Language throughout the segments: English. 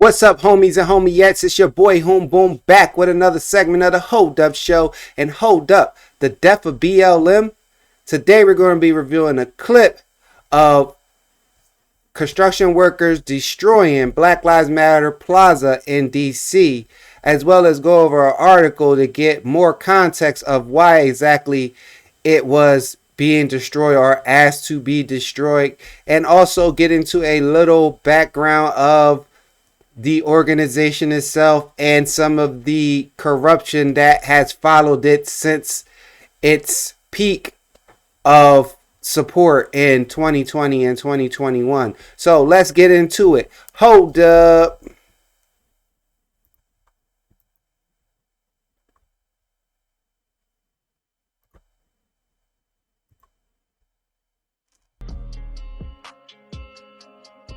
What's up, homies and homiettes? It's your boy Hoom Boom back with another segment of the Hold Up Show. And hold up, the death of BLM. Today we're going to be reviewing a clip of construction workers destroying Black Lives Matter Plaza in DC, as well as go over an article to get more context of why exactly it was being destroyed or asked to be destroyed, and also get into a little background of the organization itself and some of the corruption that has followed it since its peak of support in 2020 and 2021. So let's get into it. Hold up.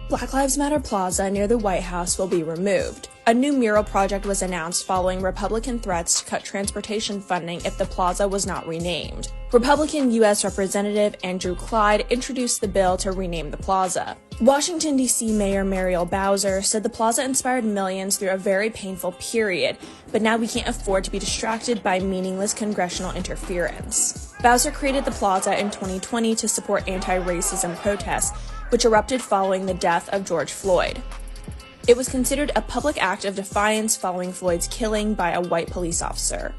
Black Lives Matter Plaza near the White House will be removed. A new mural project was announced following Republican threats to cut transportation funding if the plaza was not renamed. Republican U.S. Representative Andrew Clyde introduced the bill to rename the plaza. Washington, D.C. Mayor Muriel Bowser said the plaza inspired millions through a very painful period, but now we can't afford to be distracted by meaningless congressional interference. Bowser created the plaza in 2020 to support anti-racism protests, which erupted following the death of George Floyd. It was considered a public act of defiance following Floyd's killing by a white police officer.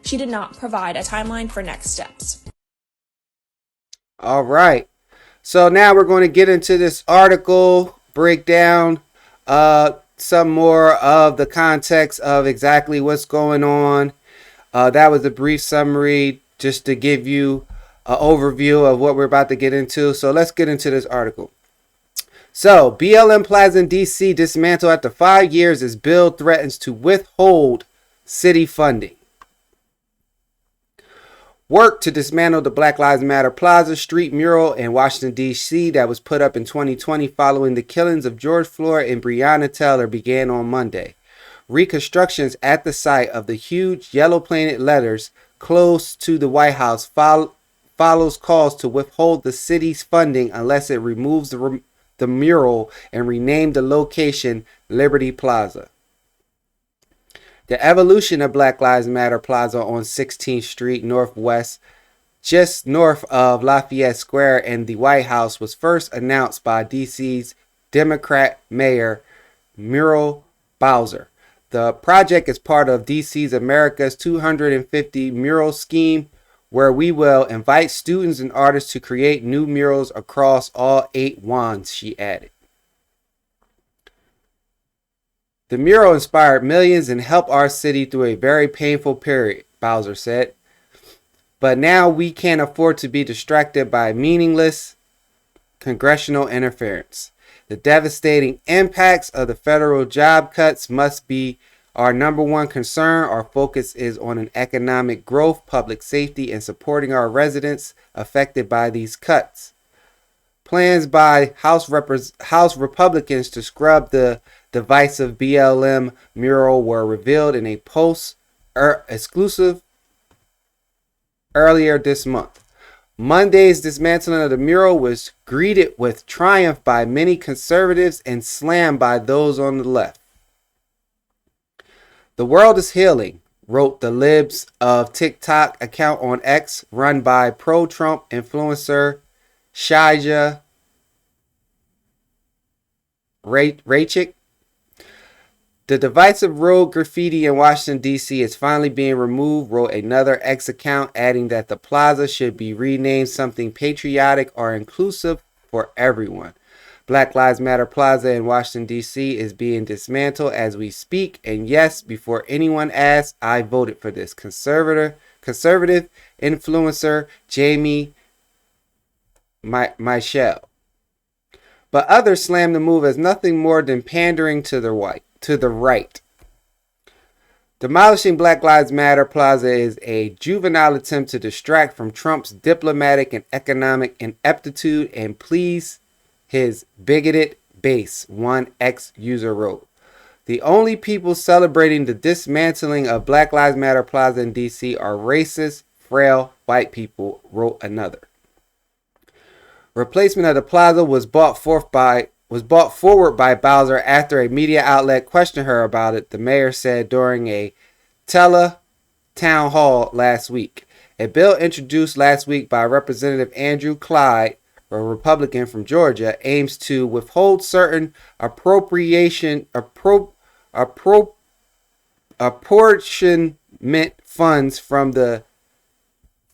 She did not provide a timeline for next steps. All right. So now we're going to get into this article, break down some more of the context of exactly what's going on. That was a brief summary just to give you an overview of what we're about to get into. So let's get into this article. So BLM Plaza in DC dismantled after 5 years as bill threatens to withhold city funding. Work to dismantle the Black Lives Matter Plaza street mural in Washington, D.C. that was put up in 2020 following the killings of George Floyd and Breonna Taylor began on Monday. Reconstructions at the site of the huge yellow painted letters close to the White House follows calls to withhold the city's funding unless it removes the mural and rename the location Liberty Plaza. The evolution of Black Lives Matter Plaza on 16th Street Northwest, just north of Lafayette Square and the White House, was first announced by DC's Democrat Mayor Muriel Bowser. The project is part of DC's America's 250 mural scheme, where we will invite students and artists to create new murals across all 8 wands, she added. The mural inspired millions and helped our city through a very painful period, Bowser said. But now we can't afford to be distracted by meaningless congressional interference. The devastating impacts of the federal job cuts must be our number one concern. Our focus is on an economic growth, public safety, and supporting our residents affected by these cuts. Plans by House Republicans to scrub the divisive BLM mural were revealed in a exclusive earlier this month. Monday's dismantling of the mural was greeted with triumph by many conservatives and slammed by those on the left. The world is healing, wrote the Libs of TikTok account on X, run by pro-Trump influencer Shaja Rachik. The divisive road graffiti in Washington, D.C. is finally being removed, wrote another X account, adding that the plaza should be renamed something patriotic or inclusive for everyone. Black Lives Matter Plaza in Washington, D.C. is being dismantled as we speak. And yes, before anyone asks, I voted for this. Conservative influencer Jamie Michelle. But others slam the move as nothing more than pandering to the right. Demolishing Black Lives Matter Plaza is a juvenile attempt to distract from Trump's diplomatic and economic ineptitude and please his bigoted base, one ex-user wrote. The only people celebrating the dismantling of Black Lives Matter Plaza in D.C. are racist, frail white people, wrote another. Replacement of the plaza was brought forth by was brought forward by Bowser after a media outlet questioned her about it, the mayor said during a town hall last week. A bill introduced last week by Representative Andrew Clyde, a Republican from Georgia, aims to withhold certain apportionment funds from the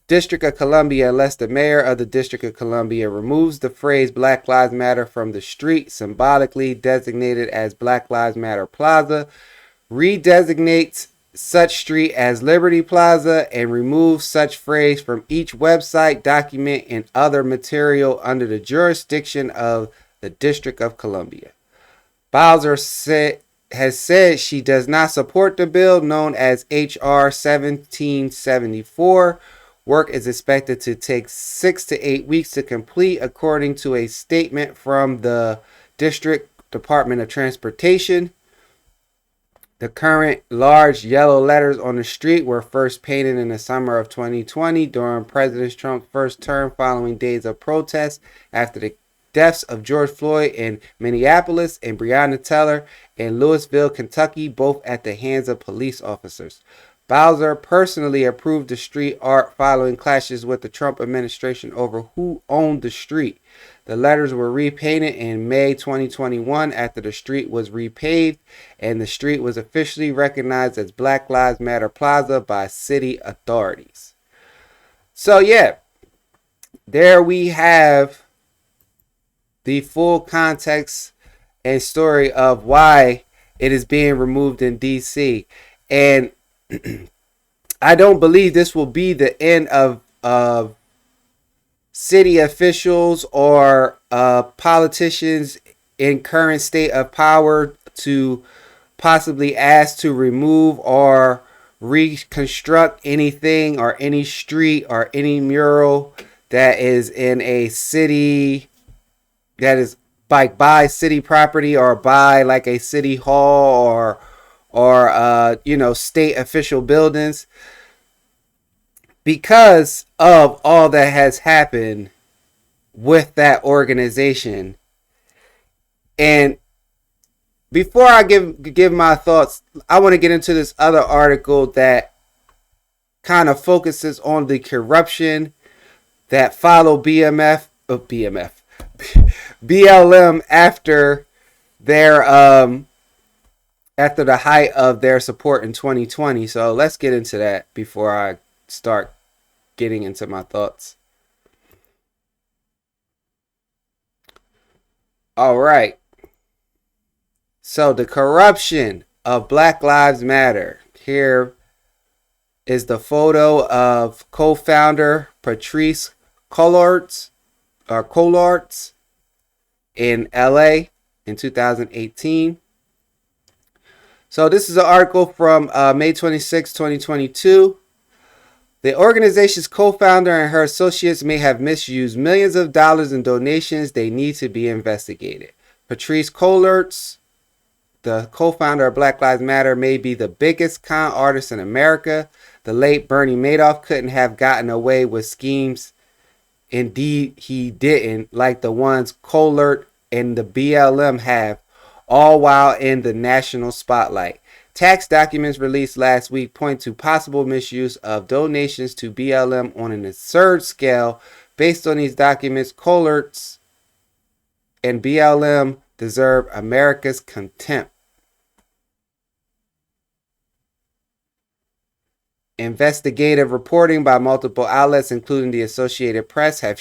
District of Columbia unless the mayor of the District of Columbia removes the phrase Black Lives Matter from the street symbolically designated as Black Lives Matter Plaza, redesignates such street as Liberty Plaza, and removes such phrase from each website, document, and other material under the jurisdiction of the District of Columbia. Bowser has said she does not support the bill known as H.R. 1774. Work is expected to take 6 to 8 weeks to complete, according to a statement from the District Department of Transportation. The current large yellow letters on the street were first painted in the summer of 2020 during President Trump's first term, following days of protests after the deaths of George Floyd in Minneapolis and Breonna Taylor in Louisville, Kentucky, both at the hands of police officers. Bowser personally approved the street art following clashes with the Trump administration over who owned the street. The letters were repainted in May 2021 after the street was repaved and the street was officially recognized as Black Lives Matter Plaza by city authorities. So yeah, there we have the full context and story of why it is being removed in DC. And I don't believe this will be the end of city officials or politicians in current state of power to possibly ask to remove or reconstruct anything or any street or any mural that is in a city that is like by city property or by like a city hall or state official buildings, because of all that has happened with that organization. And before I give my thoughts, I want to get into this other article that kind of focuses on the corruption that followed BLM after their after the height of their support in 2020. So let's get into that before I start getting into my thoughts. All right. So the corruption of Black Lives Matter. Here is the photo of co-founder Patrisse Cullors in LA in 2018. So this is an article from May 26, 2022. The organization's co-founder and her associates may have misused millions of dollars in donations. They need to be investigated. Patrisse Cullors, the co-founder of Black Lives Matter, may be the biggest con artist in America. The late Bernie Madoff couldn't have gotten away with schemes. Indeed, he didn't, like the ones Cullors and the BLM have, all while in the national spotlight. Tax documents released last week point to possible misuse of donations to BLM on an absurd scale. Based on these documents, Cullors and BLM deserve America's contempt. Investigative reporting by multiple outlets, including the Associated Press, have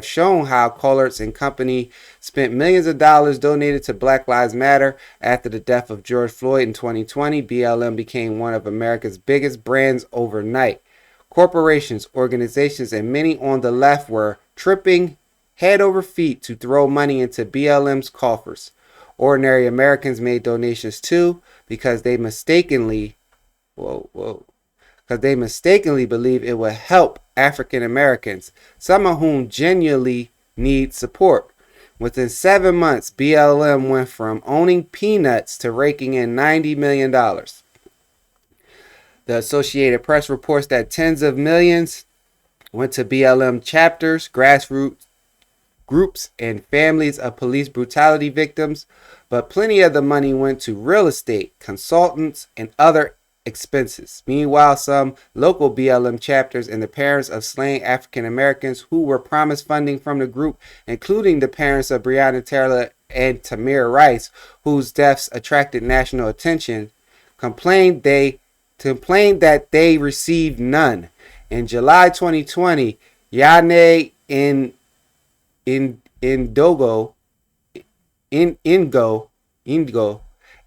shown how Cullors and company spent millions of dollars donated to Black Lives Matter. After the death of George Floyd in 2020, BLM became one of America's biggest brands overnight. Corporations, organizations, and many on the left were tripping head over feet to throw money into BLM's coffers. Ordinary Americans made donations too because they mistakenly believe it will help African Americans, some of whom genuinely need support. Within 7 months, BLM went from owning peanuts to raking in $90 million. The Associated Press reports that tens of millions went to BLM chapters, grassroots groups and families of police brutality victims, but plenty of the money went to real estate, consultants, and other expenses. Meanwhile, some local BLM chapters and the parents of slain African Americans who were promised funding from the group, including the parents of Breonna Taylor and Tamir Rice, whose deaths attracted national attention, complained that they received none. In July 2020, Yane Ingo,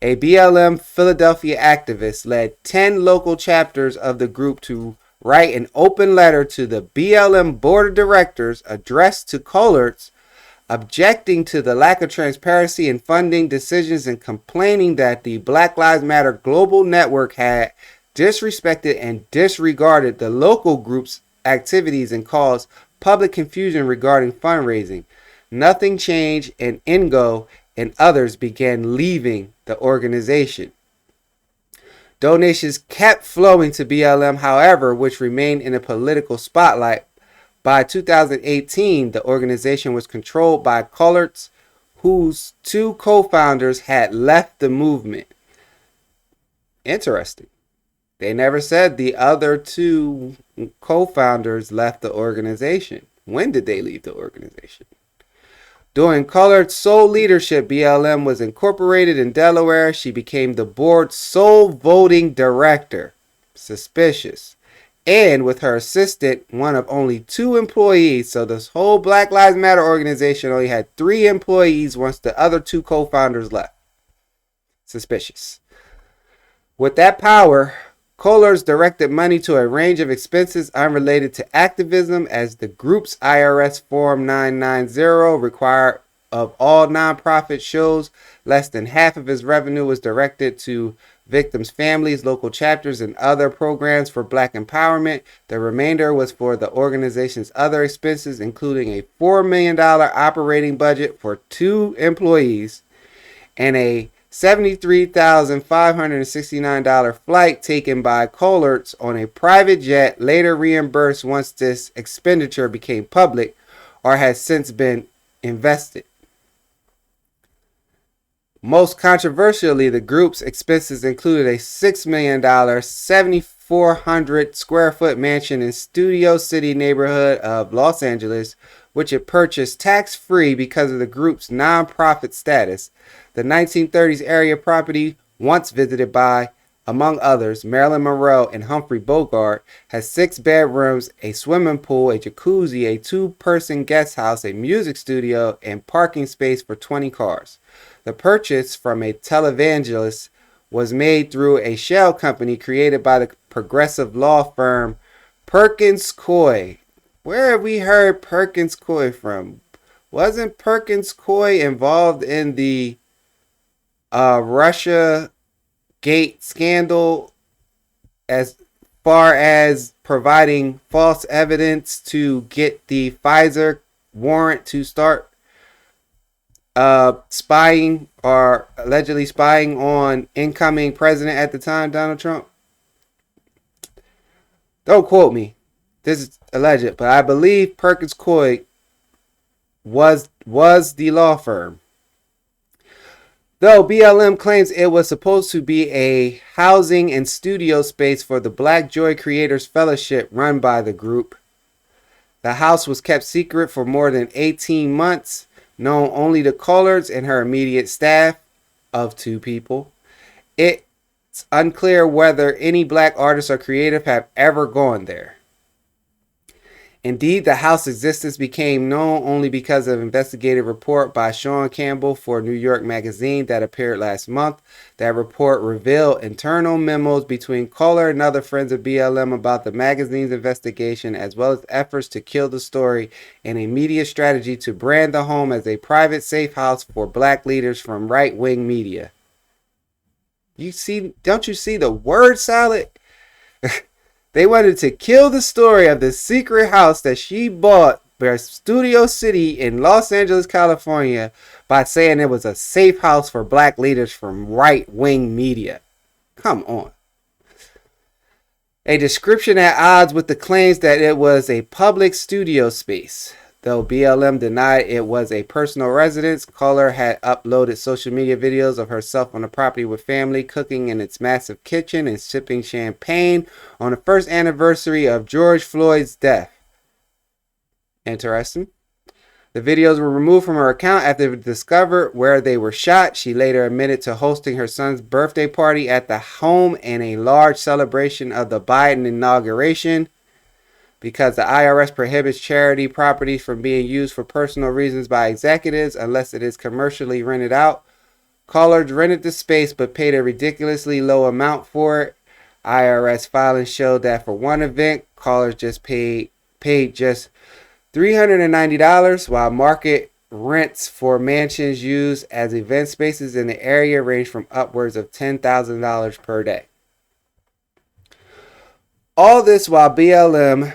a BLM Philadelphia activist, led 10 local chapters of the group to write an open letter to the BLM board of directors addressed to Collards, objecting to the lack of transparency in funding decisions and complaining that the Black Lives Matter global network had disrespected and disregarded the local group's activities and caused public confusion regarding fundraising. Nothing changed, and Ingo and others began leaving the organization. Donations kept flowing to BLM, however, which remained in a political spotlight. By 2018, the organization was controlled by Collards, whose two co-founders had left the movement. Interesting. They never said the other two co-founders left the organization. When did they leave the organization? During Collard's sole leadership, BLM was incorporated in Delaware. She became the board's sole voting director. Suspicious. And with her assistant, one of only 2 employees. So this whole Black Lives Matter organization only had 3 employees once the other 2 co-founders left. Suspicious. With that power, Collards directed money to a range of expenses unrelated to activism, as the group's IRS Form 990 required of all nonprofit shows. Less than half of his revenue was directed to victims' families, local chapters, and other programs for Black empowerment. The remainder was for the organization's other expenses, including a $4 million operating budget for 2 employees and a $73,569 flight taken by Collards on a private jet, later reimbursed once this expenditure became public or has since been invested. Most controversially, the group's expenses included a $6 million, 7,400 square foot mansion in Studio City neighborhood of Los Angeles, which it purchased tax-free because of the group's nonprofit status. The 1930s area property, once visited by, among others, Marilyn Monroe and Humphrey Bogart, has 6 bedrooms, a swimming pool, a jacuzzi, a 2-person guest house, a music studio, and parking space for 20 cars. The purchase from a televangelist was made through a shell company created by the progressive law firm Perkins Coie. Where have we heard Perkins Coie from? Wasn't Perkins Coie involved in the Russia Gate scandal as far as providing false evidence to get the Pfizer warrant to start spying or allegedly spying on incoming president at the time, Donald Trump? Don't quote me. This is alleged, but I believe Perkins Coie was the law firm. Though BLM claims it was supposed to be a housing and studio space for the Black Joy Creators Fellowship run by the group, the house was kept secret for more than 18 months, known only to Collards and her immediate staff of 2 people. It's unclear whether any Black artists or creative have ever gone there. Indeed, the house's existence became known only because of an investigative report by Sean Campbell for New York Magazine that appeared last month. That report revealed internal memos between Collard and other friends of BLM about the magazine's investigation, as well as efforts to kill the story and a media strategy to brand the home as a private safe house for Black leaders from right-wing media. Don't you see the word salad? They wanted to kill the story of the secret house that she bought by Studio City in Los Angeles, California, by saying it was a safe house for Black leaders from right-wing media. Come on. A description at odds with the claims that it was a public studio space. Though BLM denied it was a personal residence, Kohler had uploaded social media videos of herself on the property with family, cooking in its massive kitchen and sipping champagne on the first anniversary of George Floyd's death. Interesting. The videos were removed from her account after it was discovered where they were shot. She later admitted to hosting her son's birthday party at the home and a large celebration of the Biden inauguration. Because the IRS prohibits charity properties from being used for personal reasons by executives unless it is commercially rented out, Kohler rented the space but paid a ridiculously low amount for it. IRS filings showed that for one event, Kohler just paid just $390, while market rents for mansions used as event spaces in the area range from upwards of $10,000 per day. All this while BLM,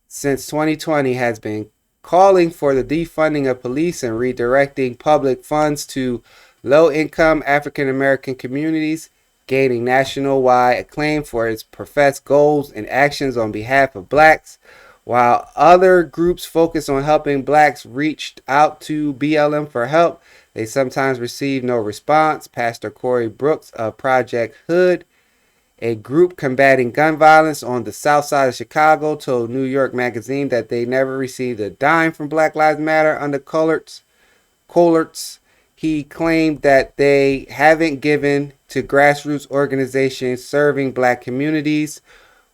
since 2020, has been calling for the defunding of police and redirecting public funds to low-income African-American communities, gaining nationwide acclaim for its professed goals and actions on behalf of blacks. While other groups focus on helping blacks reach out to BLM for help, they sometimes receive no response. Pastor Corey Brooks of Project Hood, a group combating gun violence on the south side of Chicago, told New York Magazine that they never received a dime from Black Lives Matter under Kohlert's. He claimed that they haven't given to grassroots organizations serving black communities.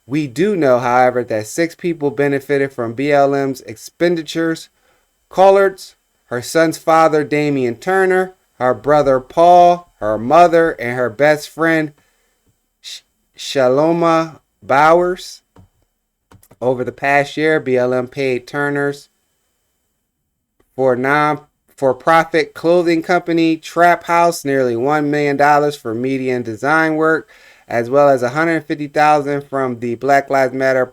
We do know, however, that 6 people benefited from BLM's expenditures: Kohlert's, her son's father, Damian Turner, her brother, Paul, her mother, and her best friend, Shaloma Bowers. Over the past year, BLM paid Turner's for-profit clothing company Trap House nearly $1 million for media and design work, as well as $150,000 from the Black Lives Matter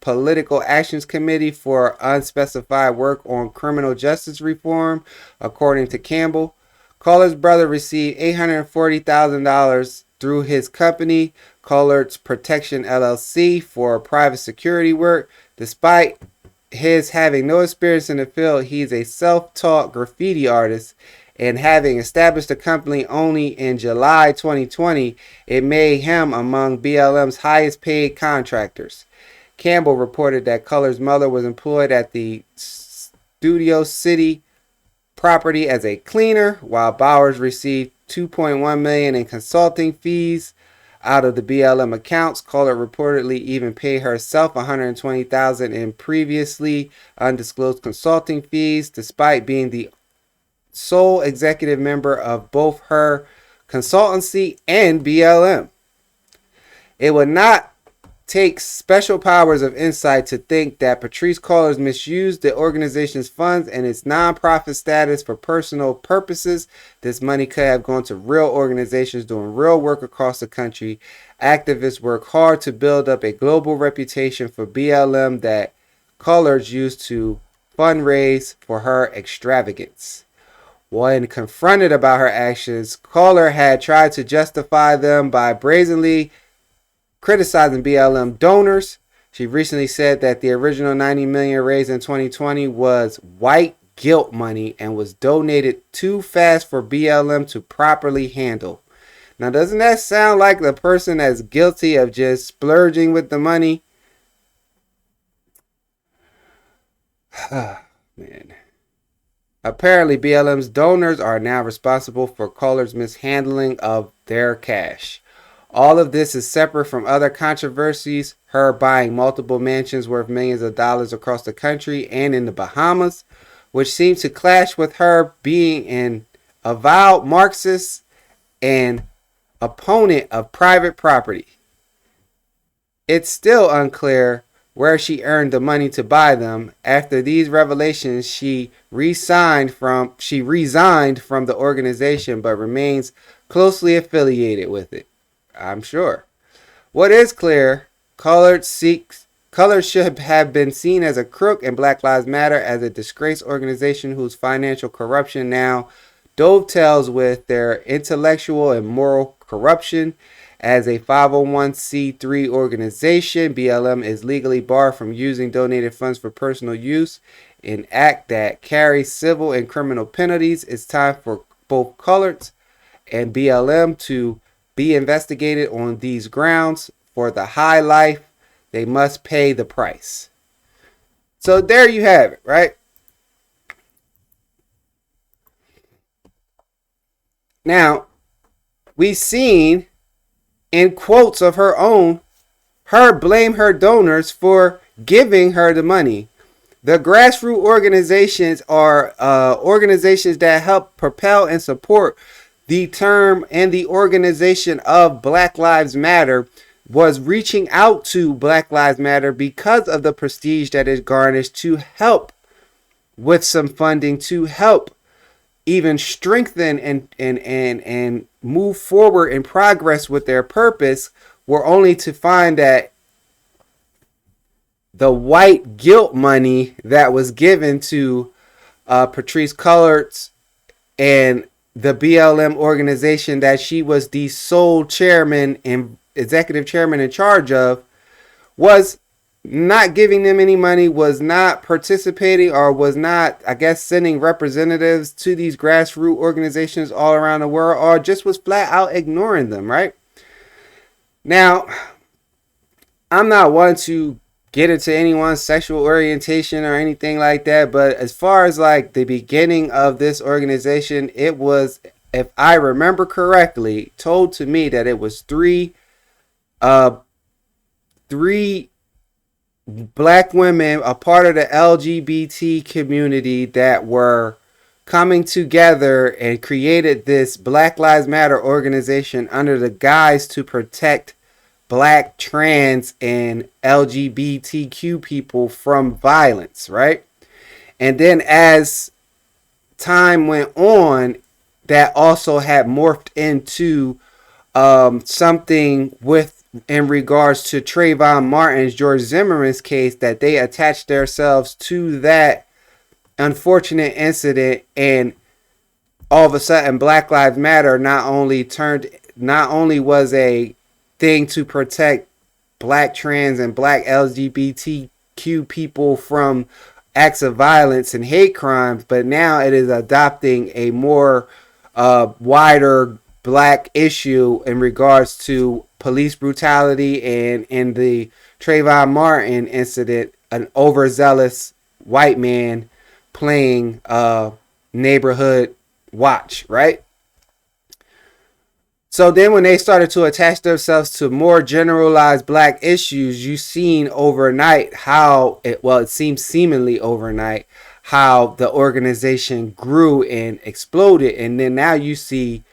Political Actions Committee for unspecified work on criminal justice reform, according to Campbell. Kohler's brother received $840,000 through his company, Kohlert's Protection LLC, for private security work. Despite his having no experience in the field, he's a self-taught graffiti artist, and having established the company only in July 2020, it made him among BLM's highest paid contractors. Campbell reported that Kohler's mother was employed at the Studio City property as a cleaner, while Bowers received $2.1 million in consulting fees out of the BLM accounts. Kohler reportedly even paid herself $120,000 in previously undisclosed consulting fees, despite being the sole executive member of both her consultancy and BLM. It would not take special powers of insight to think that Patrisse Cullors misused the organization's funds and its nonprofit status for personal purposes. This money could have gone to real organizations doing real work across the country. Activists work hard to build up a global reputation for BLM that Cullors used to fundraise for her extravagance. When confronted about her actions, Kohler had tried to justify them by brazenly criticizing BLM donors. She recently said that the original $90 million raised in 2020 was white guilt money and was donated too fast for BLM to properly handle. Now, doesn't that sound like the person that's guilty of just splurging with the money? Man. Apparently, BLM's donors are now responsible for Kohler's mishandling of their cash. All of this is separate from other controversies, her buying multiple mansions worth millions of dollars across the country and in the Bahamas, which seems to clash with her being an avowed Marxist and opponent of private property. It's still unclear where she earned the money to buy them. After these revelations, she resigned from the organization but remains closely affiliated with it, I'm sure. What is clear, Kohler should have been seen as a crook, and Black Lives Matter as a disgraced organization whose financial corruption now dovetails with their intellectual and moral corruption. As a 501c3 organization, BLM is legally barred from using donated funds for personal use. an act that carries civil and criminal penalties. It's time for both coloreds and BLM to be investigated on these grounds. For the high life, they must pay the price. So there you have it, right? Now, we've seen in quotes of her own, her blame her donors for giving her the money. The grassroots organizations are organizations that help propel and support the term and the organization of Black Lives Matter, was reaching out to Black Lives Matter because of the prestige that it garnished to help with some funding, to help even strengthen and move forward in progress with their purpose, were only to find that the white guilt money that was given to Patrisse Cullors and the BLM organization that she was the sole chairman and executive chairman in charge of, was not giving them any money, was not participating, or was not, I guess, sending representatives to these grassroots organizations all around the world, or just was flat out ignoring them, right? Now, I'm not one to get into anyone's sexual orientation or anything like that, but as far as like the beginning of this organization, it was, if I remember correctly, told to me that it was three black women, a part of the LGBT community, that were coming together and created this Black Lives Matter organization under the guise to protect Black, trans, and LGBTQ people from violence, right? And then as time went on, that also had morphed into something with, in regards to Trayvon Martin's, George Zimmerman's case, that they attached themselves to that unfortunate incident, and all of a sudden Black Lives Matter not only was a thing to protect Black, trans, and Black LGBTQ people from acts of violence and hate crimes, but now it is adopting a more wider Black issue in regards to police brutality, and in the Trayvon Martin incident, an overzealous white man playing neighborhood watch, right? So then when they started to attach themselves to more generalized Black issues, you seen overnight how it seems seemingly overnight how the organization grew and exploded. And then now you see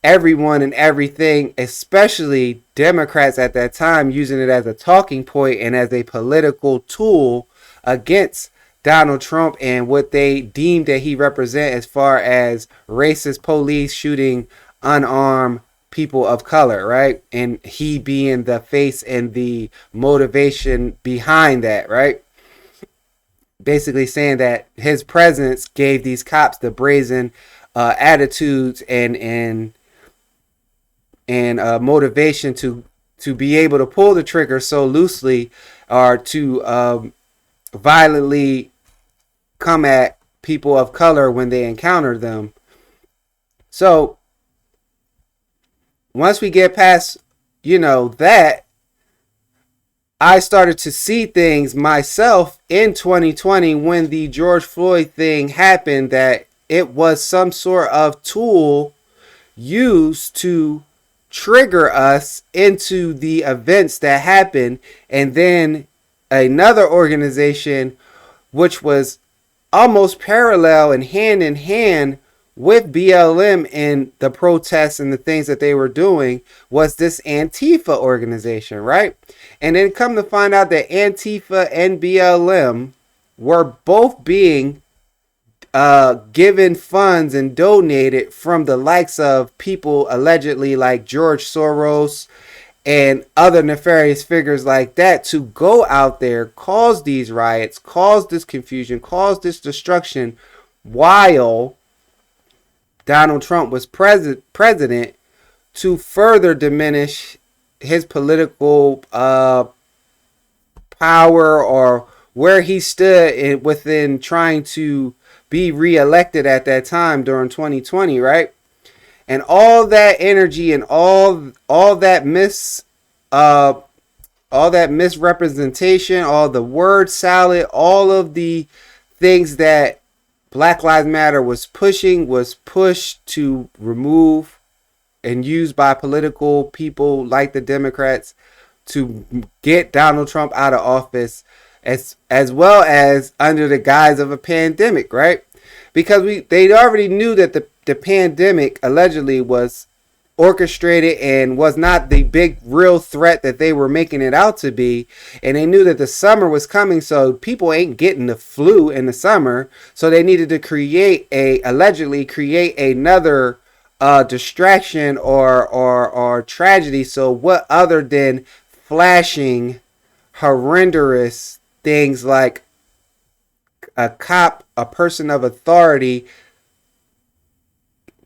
everyone and everything, especially Democrats at that time, using it as a talking point and as a political tool against Donald Trump and what they deemed that he represent, as far as racist police shooting unarmed people of color, right? And he being the face and the motivation behind that, right? Basically saying that his presence gave these cops the brazen attitudes and motivation to be able to pull the trigger so loosely, or to violently come at people of color when they encounter them. So once we get past, that, I started to see things myself in 2020 when the George Floyd thing happened, that it was some sort of tool used to trigger us into the events that happened. And then another organization, which was almost parallel and hand in hand with BLM in the protests and the things that they were doing, was this Antifa organization, right? And then come to find out that Antifa and BLM were both being given funds and donated from the likes of people allegedly like George Soros and other nefarious figures like that, to go out there, cause these riots, cause this confusion, cause this destruction, while Donald Trump was president, to further diminish his political power, or where he stood within trying to be reelected at that time during 2020, right? And all that energy and all that all that misrepresentation, all the word salad, all of the things that Black Lives Matter was pushing was pushed to remove and used by political people like the Democrats to get Donald Trump out of office, as well as under the guise of a pandemic, right? Because they already knew that the pandemic allegedly was orchestrated and was not the big real threat that they were making it out to be, and they knew that the summer was coming, so people ain't getting the flu in the summer, so they needed to allegedly create another distraction or tragedy. So what other than flashing horrendous things like a cop, a person of authority,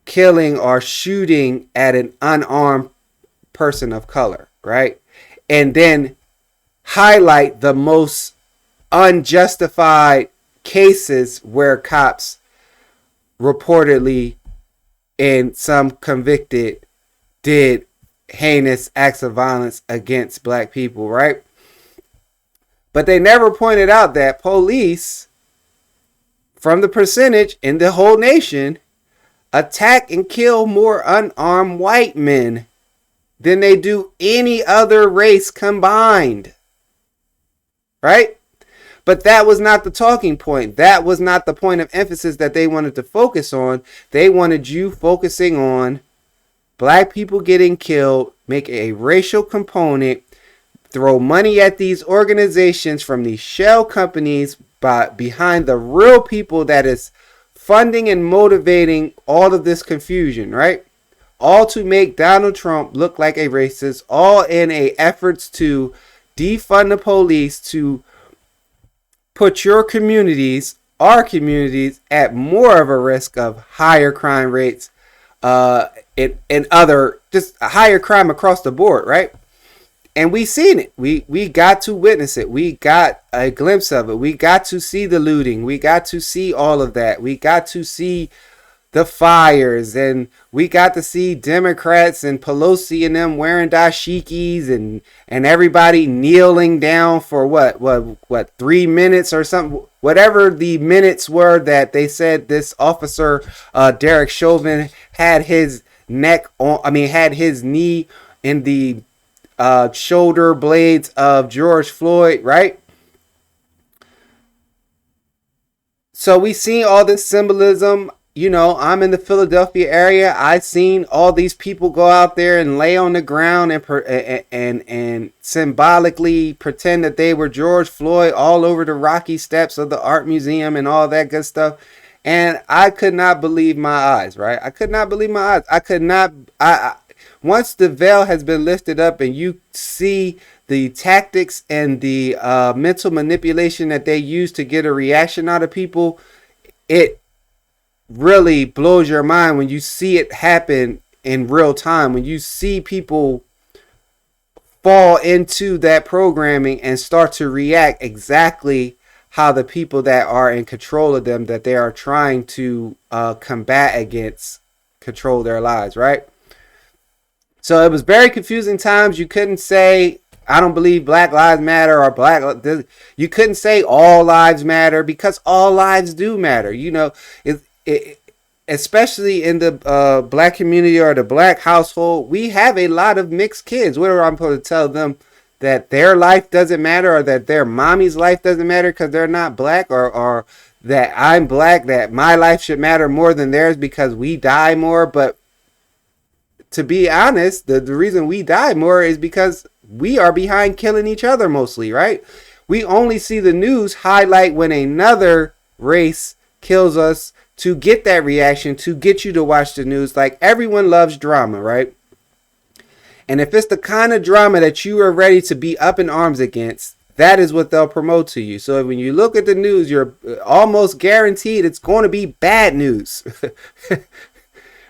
killing or shooting at an unarmed person of color, right? And then highlight the most unjustified cases where cops reportedly and some convicted did heinous acts of violence against black people, right? But they never pointed out that police, from the percentage in the whole nation, attack and kill more unarmed white men than they do any other race combined. Right? But that was not the talking point. That was not the point of emphasis that they wanted to focus on. They wanted you focusing on black people getting killed, make a racial component, throw money at these organizations from these shell companies behind the real people that is funding and motivating all of this confusion, right? All to make Donald Trump look like a racist, all in a efforts to defund the police, to put your communities, our communities, at more of a risk of higher crime rates, and other, just a higher crime across the board, right? And we seen it. We got to witness it. We got a glimpse of it. We got to see the looting. We got to see all of that. We got to see the fires, and we got to see Democrats and Pelosi and them wearing dashikis and everybody kneeling down for what 3 minutes or something, whatever the minutes were that they said this officer Derek Chauvin had his had his knee in the shoulder blades of George Floyd, right? So we seen all this symbolism. You know, I'm in the Philadelphia area. I seen all these people go out there and lay on the ground and symbolically pretend that they were George Floyd all over the rocky steps of the art museum and all that good stuff. And I could not believe my eyes, right? I could not believe my eyes. I could not. Once the veil has been lifted up and you see the tactics and the mental manipulation that they use to get a reaction out of people, it really blows your mind when you see it happen in real time. When you see people fall into that programming and start to react exactly how the people that are in control of them, that they are trying to combat against, control their lives, right? So it was very confusing times. You couldn't say, I don't believe Black Lives Matter or you couldn't say all lives matter, because all lives do matter. You know, especially in the black community or the black household, we have a lot of mixed kids. Whether I'm supposed to tell them that their life doesn't matter or that their mommy's life doesn't matter because they're not black, or that I'm black, that my life should matter more than theirs because we die more. But to be honest, the reason we die more is because we are behind killing each other mostly, right? We only see the news highlight when another race kills us to get that reaction, to get you to watch the news. Like, everyone loves drama, right? And if it's the kind of drama that you are ready to be up in arms against, that is what they'll promote to you. So when you look at the news, you're almost guaranteed it's going to be bad news,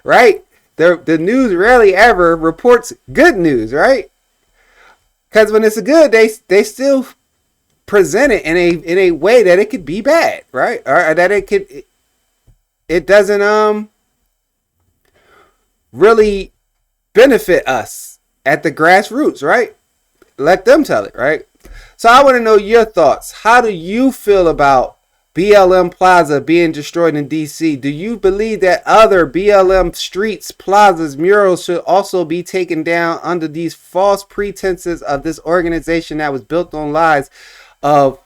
right? The news rarely ever reports good news, right? Because when it's good, they still presented in a way that it could be bad, right? Or that it doesn't really benefit us at the grassroots, right? Let them tell it, right? So I want to know your thoughts. How do you feel about BLM Plaza being destroyed in DC? Do you believe that other BLM streets, plazas, murals should also be taken down under these false pretenses of this organization that was built on lies of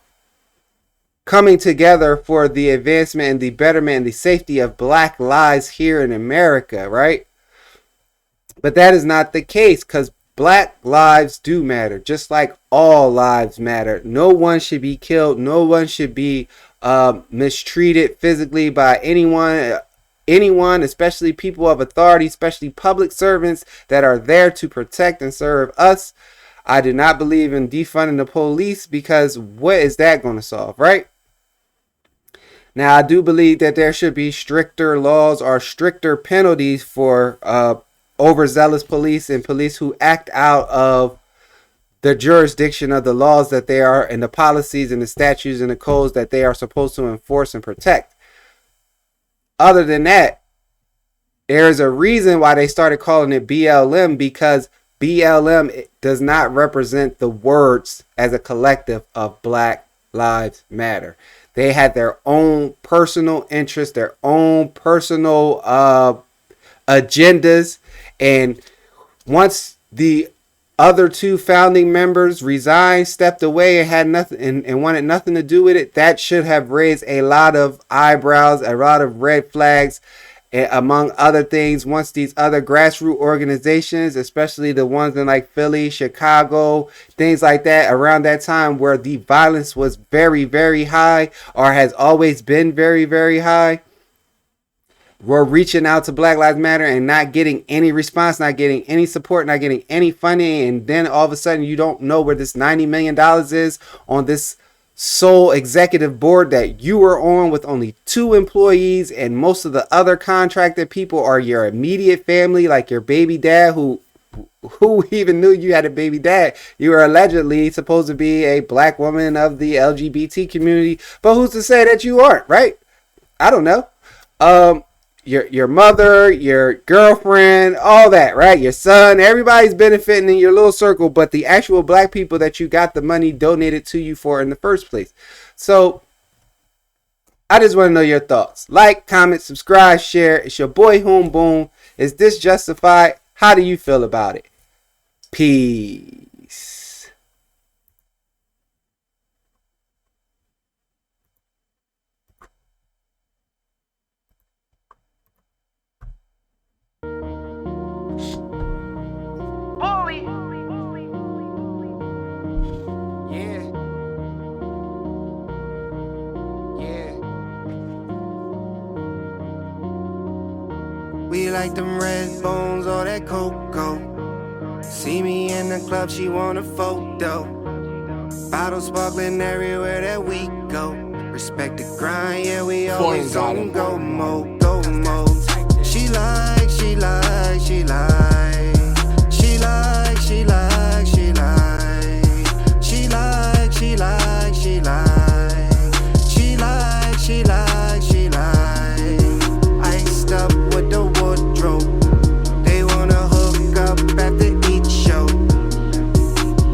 coming together for the advancement and the betterment and the safety of black lives here in America, right? But that is not the case, because black lives do matter, just like all lives matter. No one should be killed. No one should be mistreated physically by anyone, especially people of authority, especially public servants that are there to protect and serve us. I do not believe in defunding the police, because what is that going to solve, right? Now, I do believe that there should be stricter laws or stricter penalties for overzealous police and police who act out of the jurisdiction of the laws that they are, and the policies and the statutes and the codes that they are supposed to enforce and protect. Other than that, there is a reason why they started calling it BLM, because BLM does not represent the words as a collective of Black Lives Matter. They had their own personal interests, their own personal agendas. And once the other two founding members resigned, stepped away, and had nothing and wanted nothing to do with it, that should have raised a lot of eyebrows, a lot of red flags, among other things. Once these other grassroots organizations, especially the ones in like Philly, Chicago, things like that, around that time where the violence was very, very high, or has always been very, very high, we're reaching out to Black Lives Matter and not getting any response, not getting any support, not getting any funding. And then all of a sudden you don't know where this $90 million is on this sole executive board that you were on with only 2 employees, and most of the other contracted people are your immediate family, like your baby dad, who even knew you had a baby dad. You were allegedly supposed to be a black woman of the LGBT community, but who's to say that you aren't, right? I don't know. Your mother, your girlfriend, all that, right? Your son, everybody's benefiting in your little circle, but the actual black people that you got the money donated to you for in the first place. So I just want to know your thoughts. Like, comment, subscribe, share. It's your boy Hoom Boom. Is this justified? How do you feel about it? Peace. We like them red bones or that cocoa. See me in the club, she want a photo. Bottles sparkling everywhere that we go. Respect the grind, yeah, we always on go mode, go mode. She like, she like, she like. She like, she like, she like. She like, she like, she like. She like, she like, she like. Iced up with the wardrobe. They wanna hook up after each show.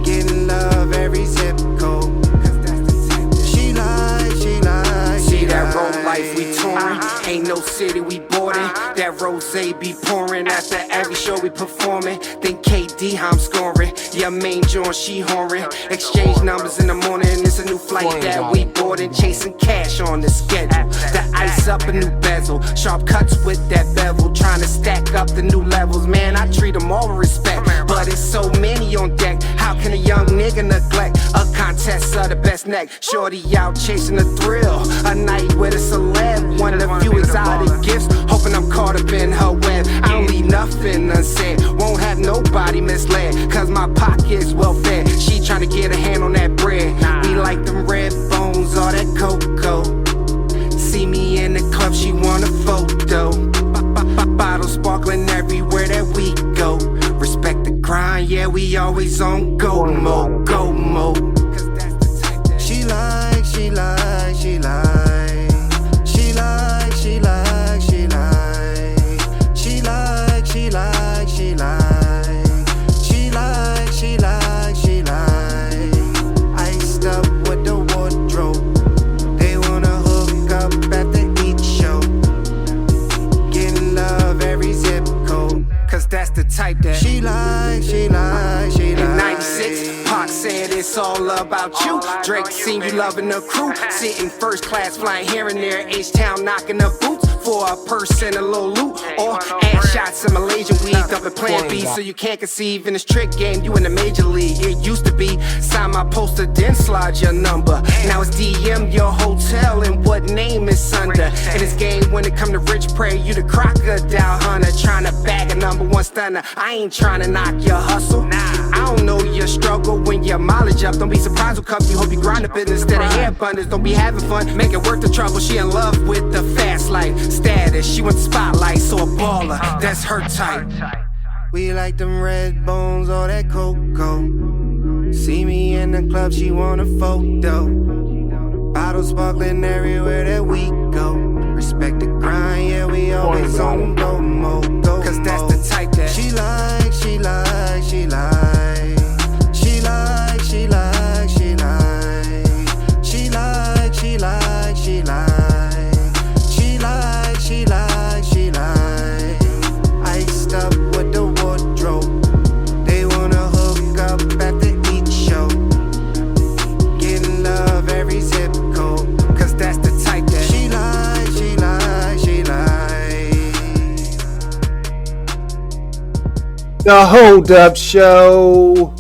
Getting love every zip code. She like, she like. See that road life we touring. Ain't no city we boarding. That rose be pouring after every show we performing. Then KD how I'm scoring. Yeah, main joint she whoring. Exchange numbers in the morning. It's a new flight that we boarding. Chasing cash on the schedule. The ice up a new bezel. Sharp cuts with that bevel. Trying to stack up the new levels. Man, I treat them all with respect. But it's so many on deck. How can a young nigga neglect a contest of the best neck? Shorty out chasing the thrill. A night with a celeb. One of the few exotic gifts. Hoping I'm caught up in her web. I don't leave nothing unsaid. Won't have nobody misled. Cause my pocket's well fed. She trying to get a hand on that bread. We like them red bones or that cocoa. See me in the club, she want a photo. Bottles sparkling everywhere that we go. Respect the grind, yeah, we always on go mode, go mode. She she like, she like, she like, she like, she like, she like, she like, she like, she like, she like, she like. Iced up with the wardrobe. They wanna hook up after each show. Getting love every zip code. Cause that's the type that She like, she like, she like. In 96, Pac said it's all about you. Drake seen you loving the crew. Sitting first class, flying here and there. H-Town knocking the boots for a purse and a little loot. Or ass shots in Malaysia, weed up at Plan B. So you can't conceive in this trick game, you in the major league. It used to be sign my poster, then slide your number. Now it's DM your hotel and what name it's under. In this game, when it come to rich prey, you the crocodile hunter. Trying to bag a #1 stunner. I ain't trying to knock your hustle. I don't know your struggle when your mileage up. Don't be surprised when come you hope you grind a business instead of hair abundance. Don't be having fun, make it worth the trouble. She in love with the fast life status. She wants the spotlight, so a baller, that's her type. We like them red bones or that cocoa. See me in the club, she want a photo. Bottles sparkling everywhere that we go. Respect the grind, yeah, we always on go mo. Cause that's the type that she like, she like, she like, she like, she like, she like, she like, she like, she like, she like, she like, she like. Iced up with the wardrobe. They wanna hook up after each show. Getting love every zip code. Cause that's the type that she like, she like, she like. The Hold Up Show.